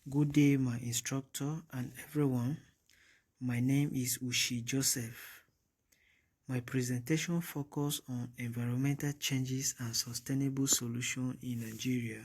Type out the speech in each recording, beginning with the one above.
Good day, my instructor and everyone. My name is Ushi Joseph. My presentation focuses on environmental changes and sustainable solutions in Nigeria.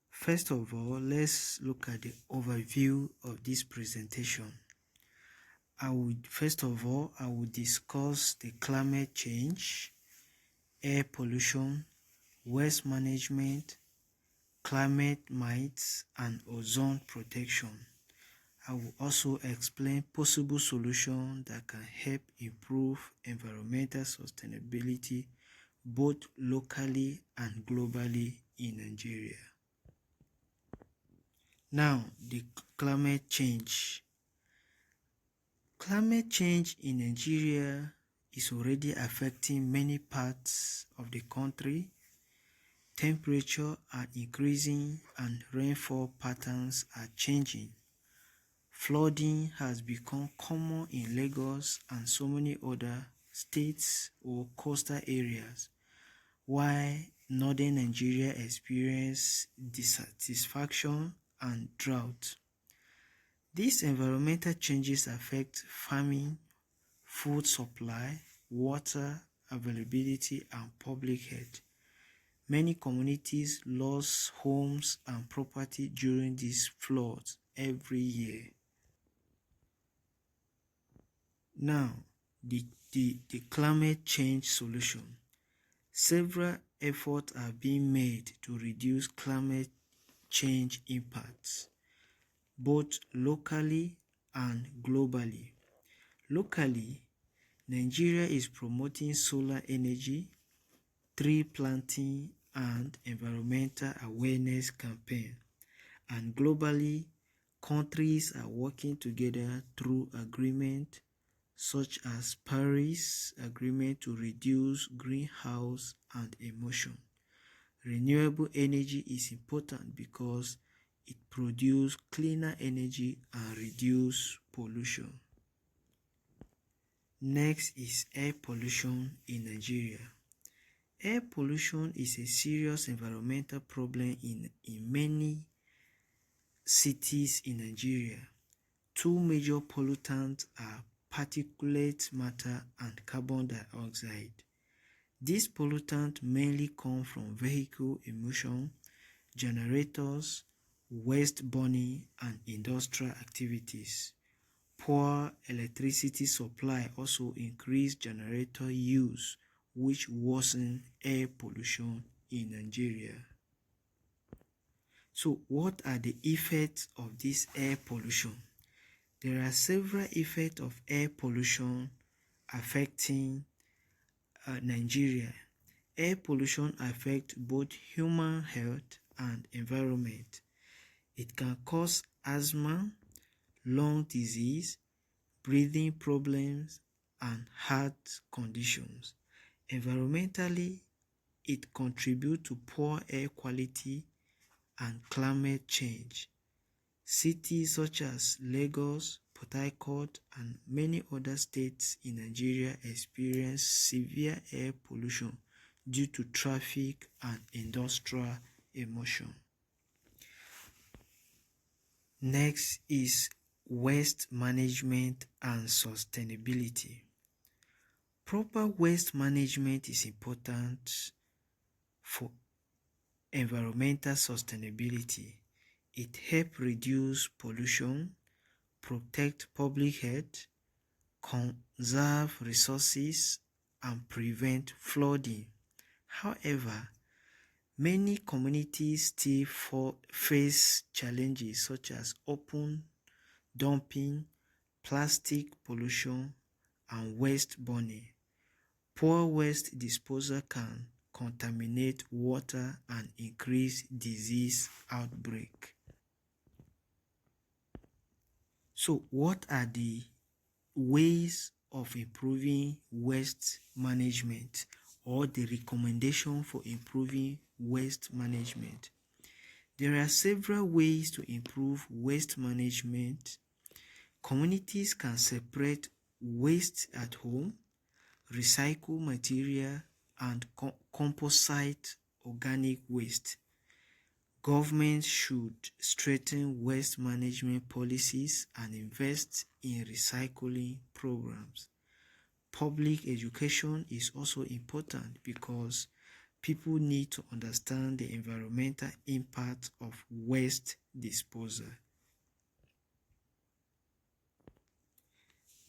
First of all, let's look at the overview of this presentation. I will discuss the climate change, air pollution, waste management, climate myths, and ozone protection. I will also explain possible solutions that can help improve environmental sustainability both locally and globally in Nigeria. Now, the climate change. Climate change in Nigeria is already affecting many parts of the country. Temperatures are increasing and rainfall patterns are changing. Flooding has become common in Lagos and so many other states or coastal areas, while northern Nigeria experiences dissatisfaction and drought. These environmental changes affect farming, food supply, water availability, and public health. Many communities lost homes and property during these floods every year. Now, the climate change solution. Several efforts are being made to reduce climate change impacts, both locally and globally. Locally, Nigeria is promoting solar energy, tree planting, and environmental awareness campaign. And globally, countries are working together through agreement such as Paris Agreement to reduce greenhouse and emission. Renewable energy is important because it produces cleaner energy and reduces pollution. Next is air pollution in Nigeria. Air pollution is a serious environmental problem in many cities in Nigeria. Two major pollutants are particulate matter and carbon dioxide. These pollutants mainly come from vehicle emission, generators, waste burning, and industrial activities. Poor electricity supply also increased generator use, which worsen air pollution in Nigeria. So, what are the effects of this air pollution? There are several effects of air pollution affecting Nigeria. Air pollution affects both human health and environment. It can cause asthma, lung disease, breathing problems, and heart conditions. Environmentally, it contributes to poor air quality and climate change. Cities such as Lagos, Port Harcourt, and many other states in Nigeria experience severe air pollution due to traffic and industrial emission. Next is waste management and sustainability. Proper waste management is important for environmental sustainability. It helps reduce pollution, protect public health, conserve resources, and prevent flooding. However, many communities still face challenges such as open dumping, plastic pollution, and waste burning. Poor waste disposal can contaminate water and increase disease outbreak. So, what are the ways of improving waste management or the recommendation for improving waste management? There are several ways to improve waste management. Communities can separate waste at home, recycle material, and composite organic waste. Government should strengthen waste management policies and invest in recycling programs. Public education is also important because people need to understand the environmental impact of waste disposal.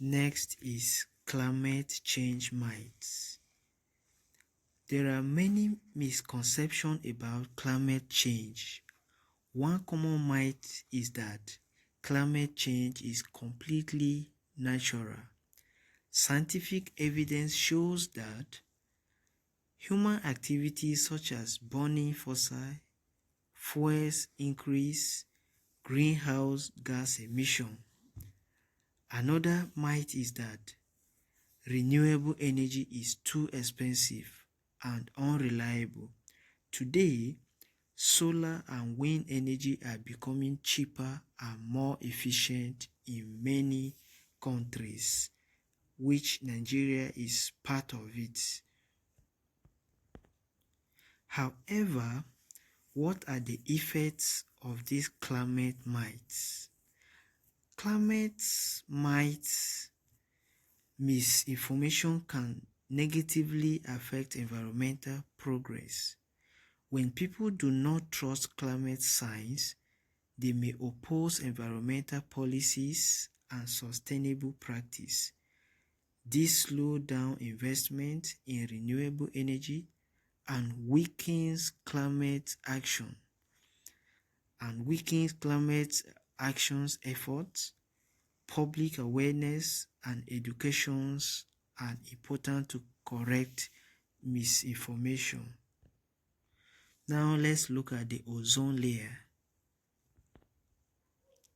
Next is climate change myths. There are many misconceptions about climate change. One common myth is that climate change is completely natural. Scientific evidence shows that human activities such as burning fossil fuels increase greenhouse gas emission. Another myth is that renewable energy is too expensive and unreliable. Today, solar and wind energy are becoming cheaper and more efficient in many countries, which Nigeria is part of it. However, what are the effects of these climate myths? Climate myths misinformation can negatively affect environmental progress. When people do not trust climate science, they may oppose environmental policies and sustainable practice. This slows down investment in renewable energy and weakens climate actions efforts. Public awareness and educations are important to correct misinformation. Now let's look at the ozone layer.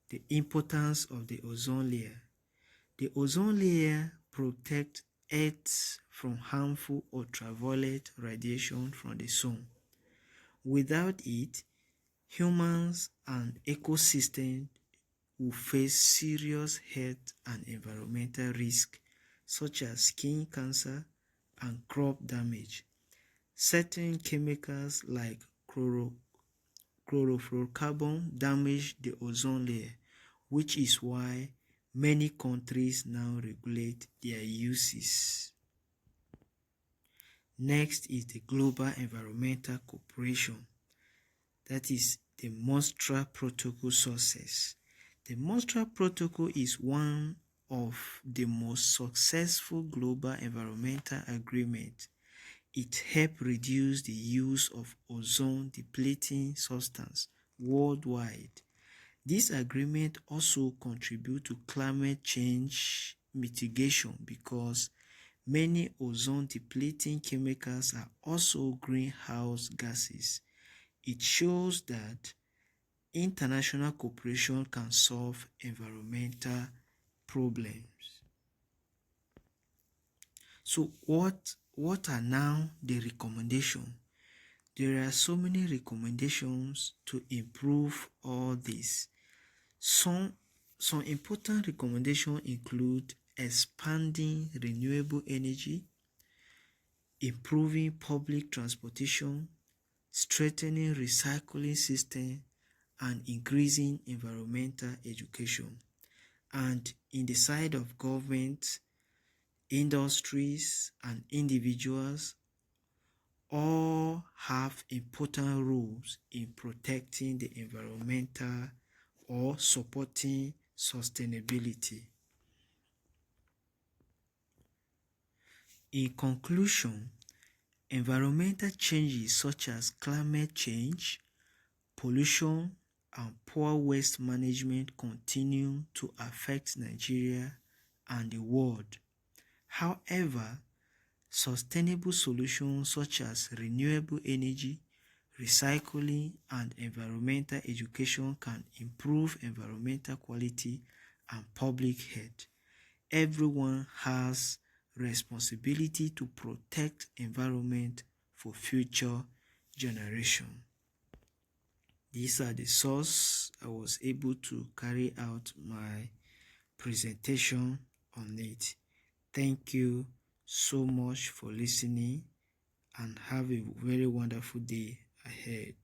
The importance of the ozone layer. The ozone layer protects Earth from harmful ultraviolet radiation from the sun. Without it, humans and ecosystems will face serious health and environmental risks such as skin cancer and crop damage. Certain chemicals like chlorofluorocarbon damage the ozone layer, which is why many countries now regulate their uses. Next is the Global Environmental Cooperation, that is the Montreal Protocol success. The Montreal Protocol is one of the most successful global environmental agreements. It helped reduce the use of ozone-depleting substances worldwide. This agreement also contributes to climate change mitigation because many ozone-depleting chemicals are also greenhouse gases. It shows that international cooperation can solve environmental problems. So what are now the recommendations? There are so many recommendations to improve all this. Some important recommendations include expanding renewable energy, improving public transportation, strengthening recycling system, and increasing environmental education. And in the side of government, industries, and individuals, all have important roles in protecting the environmental or supporting sustainability. In conclusion, environmental changes such as climate change, pollution, and poor waste management continue to affect Nigeria and the world. However, sustainable solutions such as renewable energy, recycling, and environmental education can improve environmental quality and public health. Everyone has responsibility to protect environment for future generations. These are the sources I was able to carry out my presentation on it. Thank you so much for listening and have a very wonderful day ahead.